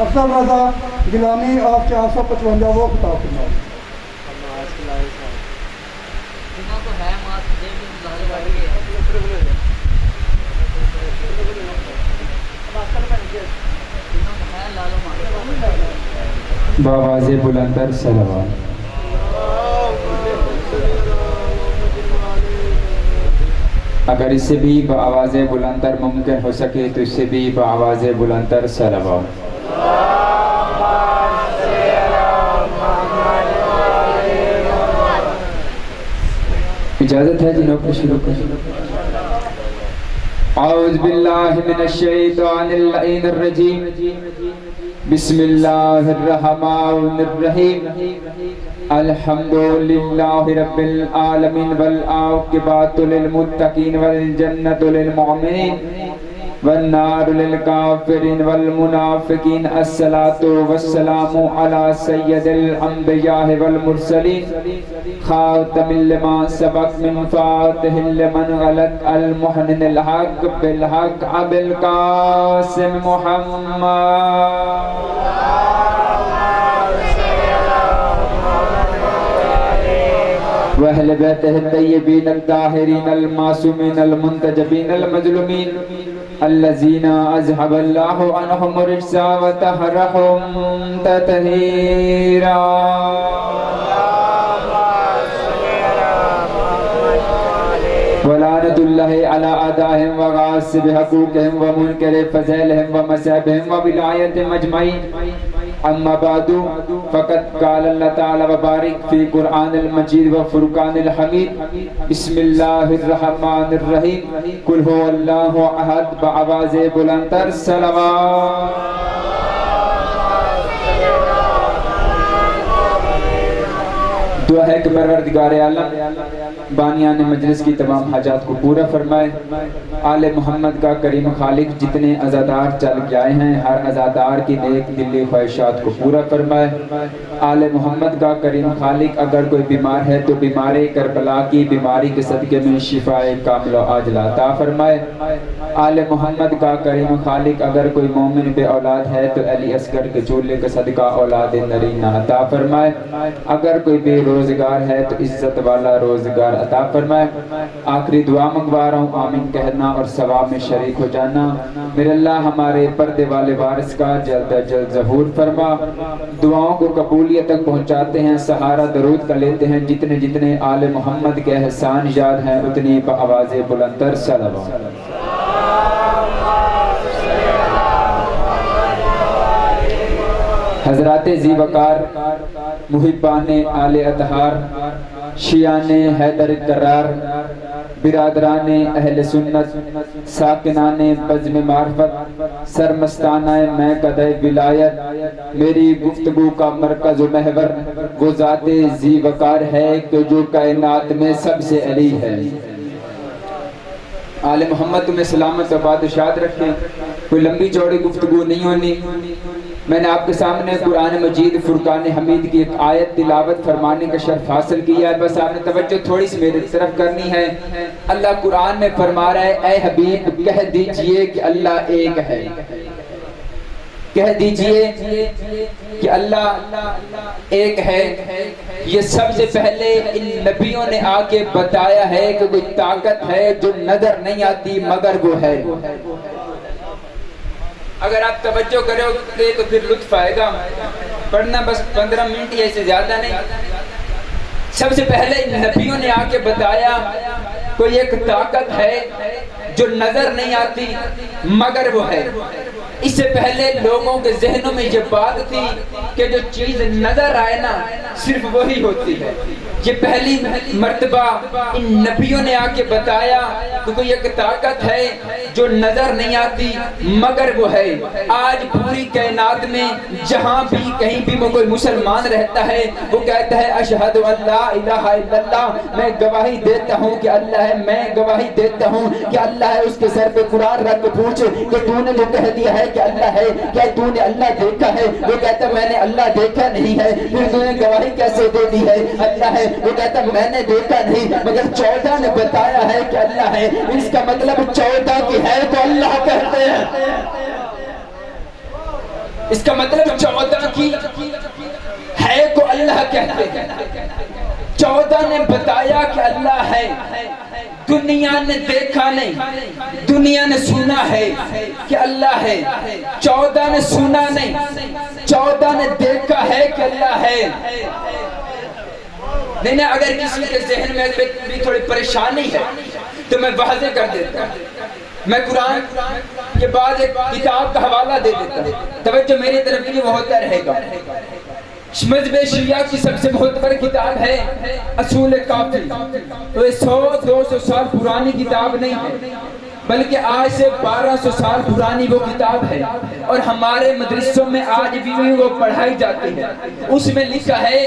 افضل رضا غلامی آف 455 وہ خطاب فرمائے۔ بآواز بلندر صلوات۔ اگر اس سے بھی بآواز بلندر ممکن ہو سکے تو اس سے بھی بآواز بلندر صلوات۔ اجازت ہے جنہوں کو شروع کریں۔ اعوذ باللہ من الشیطان اللعین الرجیم، بسم اللہ الرحمن الرحیم، الحمدللہ رب العالمین والعاقبۃ للمتقین والجنۃ للمؤمنین والنار للکافرین والمنافقین، الصلاۃ والسلام علی سید الانبیاء والمرسلین، خاتم لما سبق من فاتح لمن غلق، المحنن الحق بالحق، ابو القاسم محمد۔ وأهل بيته الطيبين الطاهرين المعصومين المنتجبين المظلومين الذين أذهب الله عنهم الرجس وطهرهم تطهيرا۔ ولعنة الله على أعدائهم وغاصب حقوقهم ومنكر فضائلهم ومصائبهم وولايتهم أجمعين، اما بعد فقد قال اللہ تعالی وبارک فی قرآن المجید و فرقان الحمید، بسم اللہ الرحمن الرحیم، قل هو اللہ احد، بآواز بلندر صلوات۔ دعا ہے کہ پروردگار عالم بانیان مجلس کی تمام حاجات کو پورا فرمائے، آل محمد کا کریم خالق جتنے عزادار چل کے آئے ہیں ہر عزادار کی نیک دلی خواہشات کو پورا فرمائے، آل محمد کا کریم خالق اگر کوئی بیمار ہے تو بیمار کربلا کی بیماری کے صدقے میں شفاء کامل و عاجلہ عطا فرمائے، آل محمد کا کریم خالق اگر کوئی مومن بے اولاد ہے تو علی اصغر کے چولے کا صدقہ اولاد نرینہ عطا فرمائے، اگر کوئی بے روزگار ہے تو عزت والا روزگار عطا فرمائے۔ آخری دعا منگوا رہا ہوں، آمین کہنا اور ثواب میں شریک ہو جانا۔ میرے اللہ ہمارے پردے والے وارث کا جلد از جلد ظہور فرما، دعاؤں کو قبولیت تک پہنچاتے ہیں، سہارا درود کا لیتے ہیں، جتنے جتنے آل محمد کے احسان یاد ہیں اتنی بآواز بلندر صلوات۔ حضرات ذی وقار، محبان آل اطہار، شیعان حیدر قرار، برادران اہل سنت، ساکنان بزم معرفت، سرمستانہ میں قدع ولایت، میری گفتگو کا مرکز و محور وہ ذات ذی وقار ہے کہ جو کائنات میں سب سے علی ہے۔ آل محمد تمہیں سلامت و بادشاہت رکھیں، کوئی لمبی چوڑی گفتگو نہیں ہونی۔ میں نے آپ کے سامنے قرآن مجید فرقان حمید کی ایک آیت تلاوت فرمانے کا شرف حاصل کیا ہے، بس آپ نے توجہ تھوڑی سی میری طرف کرنی ہے۔ اللہ قرآن میں فرما رہا ہے، اے حبیب کہہ دیجئے کہ اللہ ایک ہے، کہہ دیجئے کہ اللہ ایک ہے۔ یہ سب سے پہلے ان نبیوں نے آ کے بتایا ہے کہ کوئی طاقت ہے جو نظر نہیں آتی مگر وہ ہے۔ اگر آپ توجہ کرو گے تو پھر لطف آئے گا، پڑھنا بس 15 منٹ ہی، ایسے زیادہ نہیں۔ سب سے پہلے نبیوں نے آ کے بتایا کوئی ایک طاقت ہے جو نظر نہیں آتی مگر وہ ہے۔ اس سے پہلے لوگوں کے ذہنوں میں یہ بات تھی کہ جو چیز نظر آئے نا صرف وہی ہوتی ہے۔ یہ پہلی مرتبہ ان نبیوں نے آ کے بتایا کہ کوئی ایک طاقت ہے جو نظر نہیں آتی مگر وہ ہے۔ آج پوری کائنات میں جہاں بھی کہیں بھی کوئی مسلمان رہتا ہے وہ کہتا ہے اشہد ان لا الہ الا اللہ، میں گواہی دیتا ہوں کہ اللہ ہے، میں گواہی دیتا ہوں کہ اللہ ہے۔ اس کے سر پہ قرآن رکھ کے پوچھ کہ تو نے جو کہہ دیا ہے کہ اللہ ہے، کیا تو نے اللہ دیکھا ہے؟ وہ کہتا ہے میں نے اللہ دیکھا نہیں ہے۔ پھر تو نے گواہی کیسے دے دی ہے اللہ ہے؟ وہ کہتا ہے میں نے دیکھا نہیں مگر 14 نے بتایا ہے کہ اللہ ہے۔ اس کا مطلب 14 کی ہے تو اللہ کہتے ہیں۔ اس کا مطلب 14 کی ہے کو اللہ کہتے ہیں. 14 نے بتایا کہ اللہ ہے. دنیا نے دیکھا نہیں، دنیا نے سنا ہے کہ اللہ ہے. 14 نے سنا نہیں، 14 نے دیکھا ہے کہ اللہ ہے. نہیں اگر کسی کے ذہن میں بھی تھوڑی پریشانی ہے تو میں واضح کر دیتا ہوں. میں قرآن کے بعد ایک کتاب کا حوالہ دے دیتا ہوں، توجہ میری طرف کی وہ ہوتا رہے گا. مذہب شیعہ کی سب سے معتبر کتاب ہے اصول کافی. تو یہ 100-200 سال پرانی کتاب نہیں ہے، بلکہ آج سے 1200 سال پرانی وہ کتاب ہے، اور ہمارے مدرسوں میں آج بھی وہ پڑھائی جاتی ہے. اس میں لکھا ہے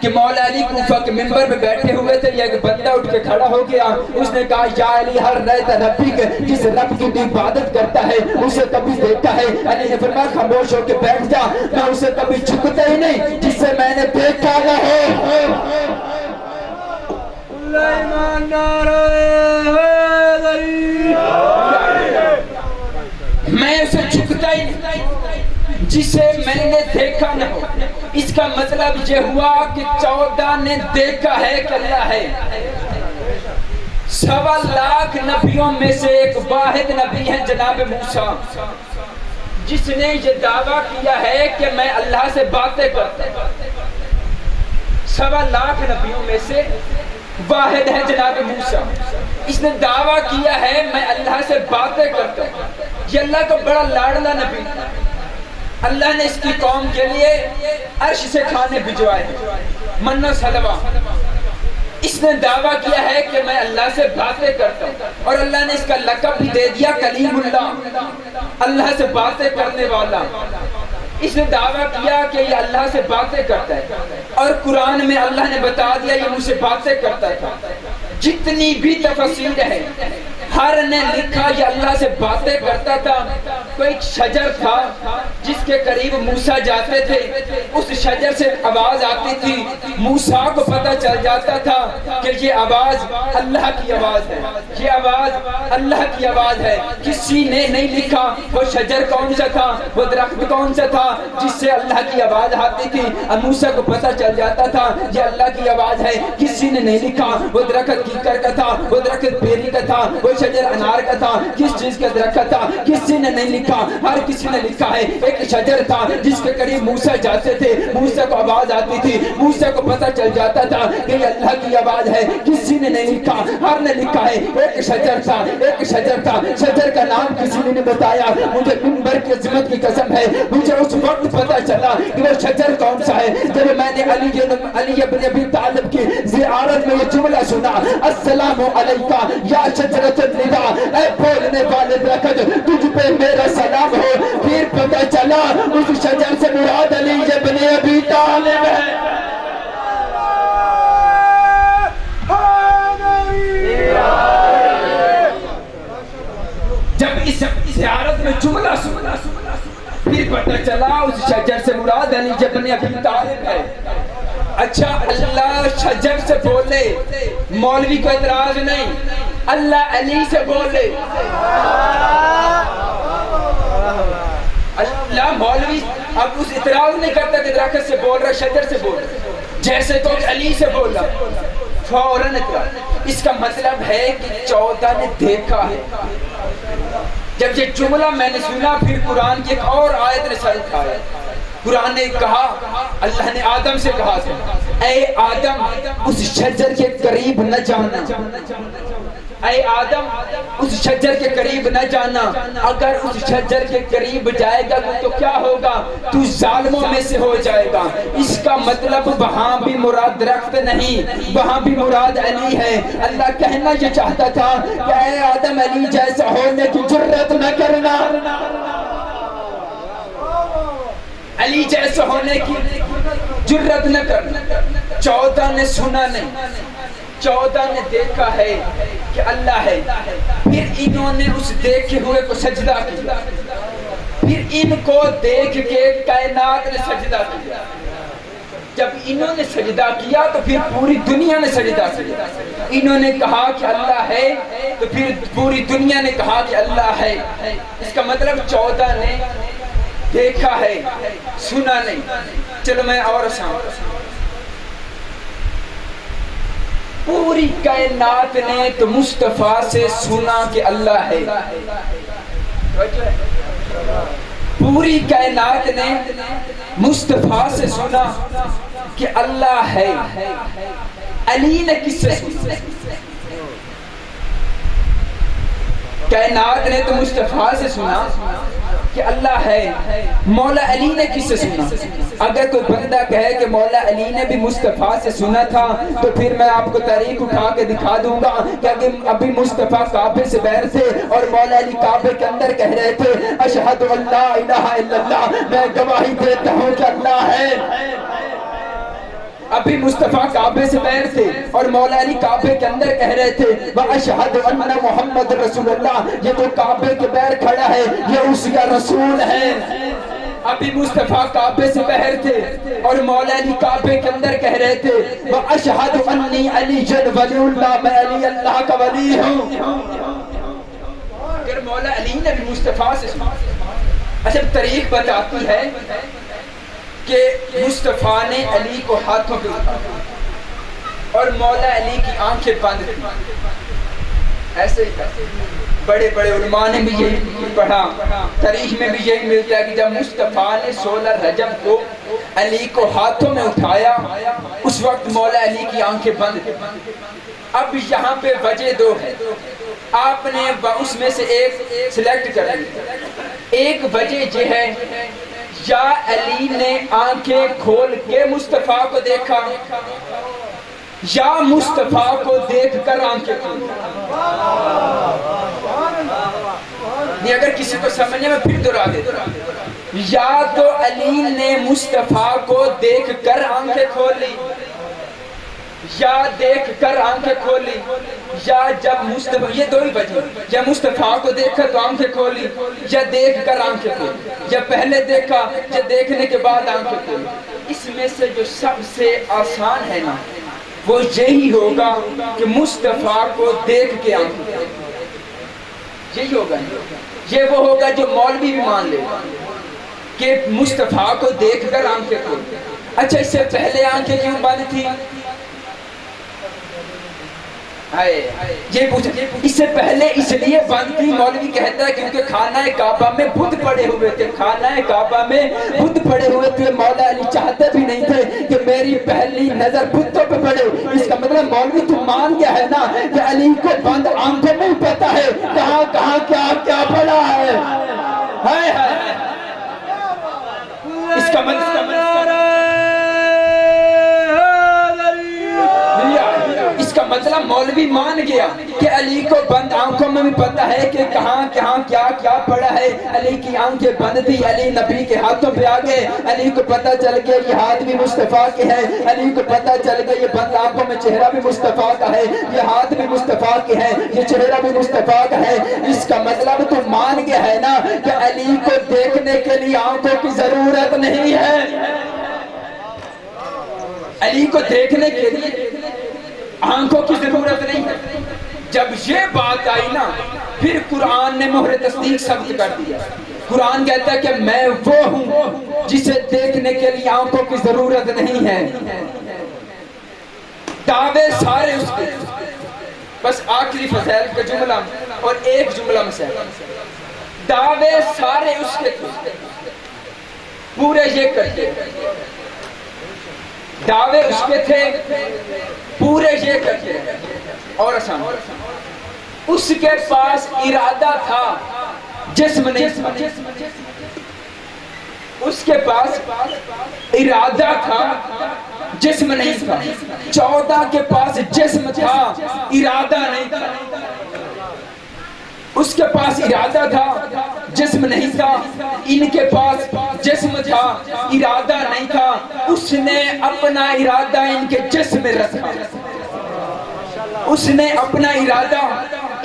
کہ مولا علی کوفہ کے منبر پہ بیٹھے ہوئے تھے، ایک بندہ اٹھ کے کھڑا ہو گیا. اس نے کہا یا علی ہر ریت ربی کے، جس رب کی عبادت کرتا ہے اسے کبھی دیکھا ہے؟ علی نے فرمایا خاموش ہو کے بیٹھ جا، میں اسے کبھی جھکتا ہی نہیں جس سے میں نے دیکھا نہ ہو. میں اسے جھکتا ہی نہیں جسے میں نے دیکھا نہ ہو. اس کا مطلب یہ ہوا کہ 14 نے دیکھا ہے کہ اللہ ہے. 1.25 لاکھ نبیوں میں سے ایک واحد نبی ہے جناب موسیٰ، جس نے یہ دعویٰ کیا ہے کہ میں اللہ سے باتیں کرتا ہوں. 1.25 لاکھ نبیوں میں سے واحد ہے جناب موسیٰ. اس نے دعویٰ کیا ہے میں اللہ سے باتیں کرتا ہوں. یہ اللہ کا بڑا لاڈلا نبی تھا. اللہ نے اس کی قوم کے لیے عرش سے کھانے بھجوائے، من و سلوہ. اس نے دعویٰ کیا ہے کہ میں اللہ سے باتیں کرتا ہوں، اور اللہ نے اس کا لقب بھی دے دیا کلیم اللہ، اللہ سے باتیں کرنے والا. اس نے دعویٰ کیا کہ یہ اللہ سے باتیں کرتا ہے، اور قرآن میں اللہ نے بتا دیا یہ مجھ سے باتیں کرتا تھا. جتنی بھی تفسیر ہے ہر نے لکھا یہ اللہ سے باتیں کرتا تھا. کوئی شجر تھا جس کے قریب موسیٰ جاتے تھے، اس شجر سے آواز آتی تھی. موسیٰ کو پتہ چل جاتا تھا کہ یہ آواز اللہ کی آواز ہے، یہ آواز اللہ کی آواز ہے. کسی نے نہیں لکھا وہ شجر کون سا تھا، وہ درخت کون سا تھا جس سے اللہ کی آواز آتی تھی. موسیٰ کو پتہ چل جاتا تھا یہ اللہ کی آواز ہے. کسی نے نہیں لکھا وہ درخت کیکر کا تھا، وہ درخت بیری کا تھا، وہ شجر انار کا تھا، کس چیز کا درخت تھا کسی نے نہیں لکھا. ہر کسی نے لکھا ہے ایک شجر تھا جس کے قریب موسیٰ جاتے تھے، موسیٰ کو آواز آتی تھی، موسیٰ کو پتہ چل جاتا تھا کہ یہ اللہ کی آواز ہے. کسی نے نہیں لکھا، ہر نے لکھا ہے ایک شجر تھا، ایک شجر تھا. شجر کا نام کسی نے نہیں بتایا. مجھے منبر کی عظمت کی قسم ہے مجھے اس وقت پتہ چلا کہ وہ شجر کون سا ہے جب میں نے علی ابن ابی طالب کی زیارت میں یہ جملہ سنا، السلام علیکہ یا شجرۃ النداء، اے بولنے والے درخت تجھ پہ میرا سلام ہو. پھر پتہ چلا اس شجر سے مراد علی ابن ابی طالب ہے. جب اس زیارت میں جملہ سنا پھر پتہ چلا اس شجر سے مراد علی ابن ابی طالب ہے. اچھا اللہ شجر سے بولے، مولوی کو اعتراض نہیں، اللہ علی سے بولے. اللہ مولوی اب اس اعتراض نہیں کرتا کہ درخت سے بول رہا، شجر سے بول رہا. جیسے تو علی سے بولا فوراً اعتراض. اس کا مطلب ہے کہ 14 نے دیکھا ہے. جب یہ جملہ میں نے سنا پھر قرآن کی ایک اور آیت نے سر اٹھایا. قرآن نے کہا، اللہ نے آدم سے کہا تھا اے آدم اس شجر کے قریب نہ جانا، اے آدم اس شجر کے قریب نہ جانا. اگر اس شجر کے قریب جائے گا تو کیا ہوگا؟ تو ظالموں میں سے ہو جائے گا. اس کا مطلب وہاں بھی مراد درخت نہیں، وہاں بھی مراد علی ہے. اللہ کہنا یہ چاہتا تھا کہ اے آدم علی جیسا ہونے کی جرت نہ کرنا، علی جیسا ہونے کی جرت نہ کرنا. 14 نے سنا نہیں، 14 نے دیکھا ہے کہ اللہ ہے. پھر انہوں نے اس دیکھے ہوئے کو سجدہ کیا، پھر ان کو دیکھ کے کائنات نے سجدہ کیا. جب انہوں نے سجدہ کیا تو پھر پوری دنیا نے سجدہ کیا. انہوں نے کہا کہ اللہ ہے تو پھر پوری دنیا نے کہا کہ اللہ ہے. اس کا مطلب 14 نے دیکھا ہے سنا نہیں. چلو میں اور آسان. پوری کائنات نے تو مصطفیٰ سے سنا کہ اللہ ہے. پوری کائنات نے مصطفیٰ سے سنا کہ اللہ ہے. علی نے کس سے سنا؟ کائنات نے تو مصطفیٰ سے سنا کہ اللہ ہے. مولا علی نے کس سے سنا؟ اگر کوئی بندہ کہے کہ مولا علی نے بھی مصطفیٰ سے سنا تھا تو پھر میں آپ کو تاریخ اٹھا کے دکھا دوں گا کہ ابھی مصطفیٰ کعبے سے باہر تھے اور مولا علی کعبے کے اندر کہہ رہے تھے اشہد ان لا الہ الا اللہ، میں گواہی دیتا ہوں کہ اللہ ہے. ابھی مصطفیٰ کعبے سے باہر تھے اور مولا علی کعبے کے اندر کہہ رہے تھے وَأَشْهَدُ أَنَّ محمد رسول اللہ. یہ تو کعبے کے باہر کھڑا ہے یہ اس کا رسول ہے. ابھی مصطفیٰ کعبے سے باہر تھے اور مولا علی کعبے کے اندر کہہ رہے تھے وَأَشْهَدُ أَنِّي عَلِيٌّ وَلِيُّ اللَّهِ، میں علی اللہ کا ولی ہوں. اگر مولا علی نے بھی مصطفیٰ سے سنا. اچھا تاریخ بتاتی ہے کہ مصطفیٰ نے علی کو ہاتھوں پہ اٹھایا اور مولا علی کی آنکھیں بند تھیں. ایسے ہی بڑے بڑے علماء نے بھی یہی پڑھا، تاریخ میں بھی یہی ملتا ہے کہ جب مصطفیٰ نے 16 رجب کو علی کو ہاتھوں میں اٹھایا اس وقت مولا علی کی آنکھیں بند تھیں. اب یہاں پہ وجہ دو ہے، آپ نے اس میں سے ایک سلیکٹ کر لی. ایک وجہ یہ ہے یا علی نے آنکھیں کھول کے مصطفیٰ کو دیکھا یا مصطفیٰ کو دیکھ کر آنکھیں کھول. نہیں اگر کسی کو سمجھنے میں پھر دہرا دیتا، یا تو علی نے مصطفیٰ کو دیکھ کر آنکھیں کھول لی یا دیکھ کر آنکھیں کھولی، یا جب مصطفیٰ، یہ دو ہی وجہ، یا مصطفیٰ کو دیکھا تو آنکھیں کھولی یا دیکھ کر آنکھیں کھولی، یا پہلے دیکھا یا دیکھنے کے بعد آنکھیں کھولی. اس میں سے جو سب سے آسان ہے نا وہ یہی ہوگا کہ مصطفیٰ کو دیکھ کے آنکھیں کھولی. یہی ہوگا، یہ وہ ہوگا جو مولوی بھی مان لے کہ مصطفیٰ کو دیکھ کر آنکھیں کھولی. اچھا اس سے پہلے آنکھیں کیوں بند تھی؟ یہ پوچھا اس سے پہلے اس لیے بند تھی، مولوی کہتا ہے کیونکہ خانہ کعبہ میں بت پڑے ہوئے تھے. خانہ کعبہ میں بت پڑے ہوئے تھے. مولا علی چاہتے بھی نہیں تھے کہ میری پہلی نظر بتوں پہ پڑے. اس کا مطلب مولوی تو مان گیا ہے نا کہ علی کو بند آنکھوں میں پتا ہے کہاں کہاں کیا کیا پڑا ہے. اس کا مطلب مطلب مولوی مان گیا کہ علی کو بند آنکھوں میں بھی پتا ہے کہ کہاں کہاں کیا کیا پڑا ہے. علی کی آنکھیں بند تھی، علی نبی کے ہاتھوں پہ آ گئے. علی کو پتا چل گیا یہ ہاتھ بھی مصطفیٰ کے ہیں. علی کو پتا چل گیا یہ بند آنکھوں میں چہرہ بھی مصطفیٰ کا ہے، یہ ہاتھ بھی مصطفیٰ کے ہیں، یہ چہرہ بھی مصطفیٰ کا ہے. اس کا مطلب تو مان گیا ہے نا کہ علی کو دیکھنے کے لیے آنکھوں کی ضرورت نہیں ہے. علی کو دیکھنے کے لیے آنکھوں کی ضرورت نہیں ہے. جب یہ بات آئی نا پھر قرآن نے مہر تصدیق ثبت کر دیا. قرآن کہتا ہے کہ میں وہ ہوں جسے دیکھنے کے لیے آنکھوں کی ضرورت نہیں ہے. دعوے سارے اس کے. بس آخری فضائل کا جملہ اور ایک جملہ میں دعوے سارے اس کے تھے، پورے یہ کرتے. دعوے اس کے تھے پورے یہ کرتے. اور آسان اس کے پاس ارادہ تھا، جسم نہیں تھا. اس کے پاس ارادہ تھا، جسم نہیں تھا. 14 کے پاس جسم تھا، ارادہ نہیں تھا. اس کے پاس ارادہ تھا، جسم نہیں تھا. ان کے پاس جسم تھا، ارادہ نہیں تھا. اس نے اپنا ارادہ ان کے جسم میں رکھا. اس نے اپنا ارادہ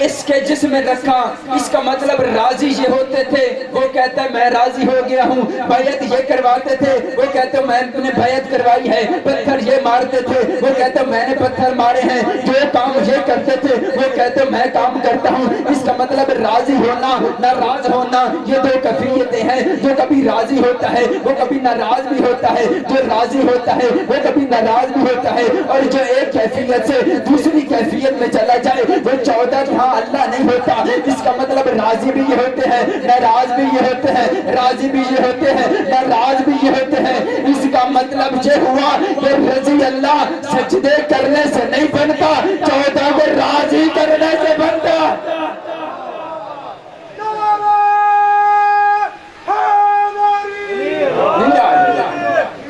اس کے جسم میں رکھا، اس کا مطلب راضی یہ ہوتے تھے، وہ کہتا ہے میں راضی ہو گیا ہوں۔ بیعت یہ کرواتے تھے، وہ کہتے میں نے بیعت کروائی ہے۔ پتھر یہ مارتے تھے، وہ کہتے میں نے پتھر مارے ہیں۔ جو کام یہ کرتے تھے، وہ کہتے میں کام کرتا ہوں۔ اس کا مطلب راضی ہونا، ناراض ہونا، یہ دو کیفیتیں ہیں۔ جو کبھی راضی ہوتا ہے وہ کبھی ناراض بھی ہوتا ہے، جو راضی ہوتا ہے وہ کبھی ناراض بھی ہوتا ہے، اور جو ایک کیفیت سے دوسری کیفیت میں چلا جائے وہ 14 کہ ہاں اللہ نہیں ہوتا۔ اس کا مطلب راضی بھی یہ ہوتے ہیں، ناراض بھی یہ ہوتے ہیں، راضی بھی یہ ہوتے ہیں، ناراض بھی یہ ہوتے ہیں۔ اس کا مطلب یہ ہوا کہ رضی اللہ سجدے کرنے سے نہیں بنتا، 14 کو راضی کرنے سے بنتا۔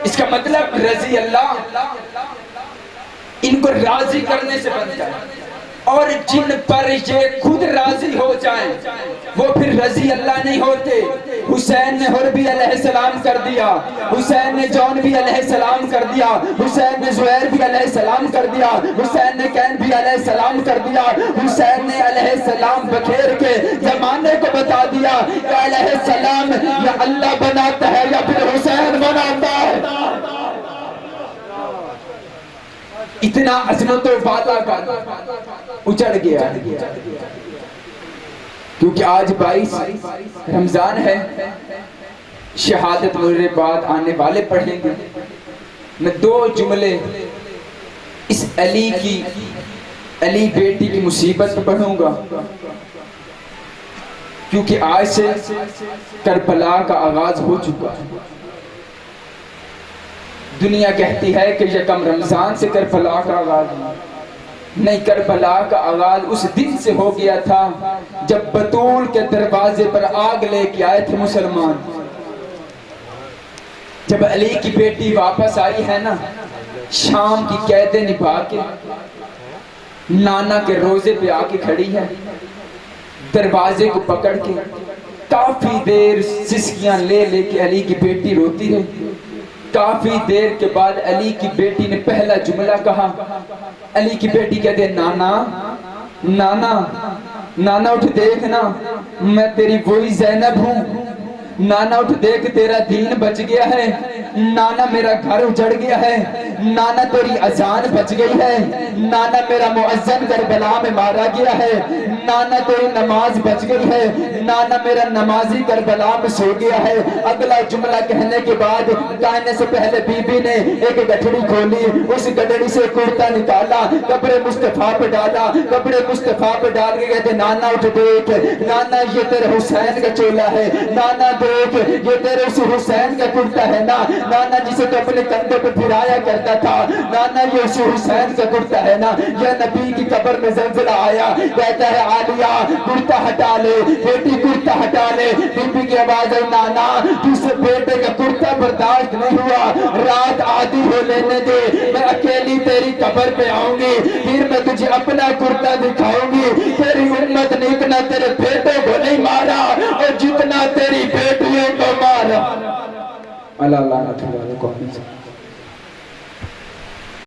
اس کا مطلب رضی اللہ ان کو راضی کرنے سے بنتا ہے، اور جن پر یہ خود راضی ہو جائیں وہ پھر رضی اللہ نہیں ہوتے۔ حسین نے حربی علیہ السلام کر دیا، حسین نے جون بھی علیہ السلام کر دیا، حسین نے زہیر بھی علیہ السلام کر دیا، حسین نے کین بھی علیہ السلام کر دیا۔ حسین نے علیہ السلام بکھیر کے زمانے کو بتا دیا کہ علیہ السلام یا اللہ بناتا ہے یا پھر حسین بناتا ہے۔ اتنا عظمت و وعدہ کا اچڑ گیا، کیونکہ آج 22 رمضان ہے، شہادت میرے بعد آنے والے پڑھیں گے۔ میں 2 جملے اس علی بیٹی کی مصیبت پڑھوں گا، کیونکہ آج سے کربلا کا آغاز ہو چکا ہے۔ دنیا کہتی ہے کہ یکم رمضان سے کربلا کا آغاز نہیں، کربلا کا آغاز اس دن سے ہو گیا تھا جب بطول کے دروازے پر آگ لے کے آئے تھے مسلمان۔ جب علی کی بیٹی واپس آئی ہے نا، شام کی قیدیں نبھا کے نانا کے روزے پہ آ کے کھڑی ہے، دروازے کو پکڑ کے کافی دیر سسکیاں لے لے کے علی کی بیٹی روتی رہی۔ کافی دیر کے بعد علی کی بیٹی نے پہلا جملہ کہا۔ علی کی بیٹی کہتے ہیں نانا نانا نانا اٹھ دیکھنا، میں تیری وہی زینب ہوں۔ نانا اٹھ دیکھ تیرا دین بچ گیا ہے، نانا میرا گھر اجڑ گیا ہے، نانا تیری اذان بچ گئی ہے، نانا میرا مؤذن کربلا میں مارا گیا ہے، نانا تیری نماز بچ گئی ہے، نانا میرا نمازی کربلا میں سو گیا ہے۔ اگلا جملہ کہنے کے بعد کہنے سے پہلے بی بی نے ایک گٹھڑی کھولی، اس گٹھڑی سے کرتا نکالا، قبر مصطفیٰ پہ ڈالا، قبر مصطفیٰ پہ ڈال کے کہتے نانا اٹھ دیکھ، نانا یہ تیرے حسین کا چولا ہے، نانا دیکھ یہ تیرے اس حسین کا کرتا ہے نا، نانا جسے تو اپنے کندھوں پہ پھرایا کرتا تھا، نانا یہ اس حسین کا کرتا ہے نا۔ یہ نبی کی قبر میں زلزلہ آیا، کہتا ہے عالیہ کرتا ہٹا لے، بیٹی کرتا ہٹا لے۔ بی بی کی آواز ہے نانا جس بیٹے کا کرتا برداشت نہیں ہوا، رات آدھی ہو لینے دے، میں اکیلی تیری قبر پہ آؤں گی، پھر میں تجھے اپنا کرتا دکھاؤں گی۔ تیری امت نے اتنا تیرے بیٹے کو نہیں مارا اور جتنا تیری بیٹیوں کو مارا۔ اللہ اللہ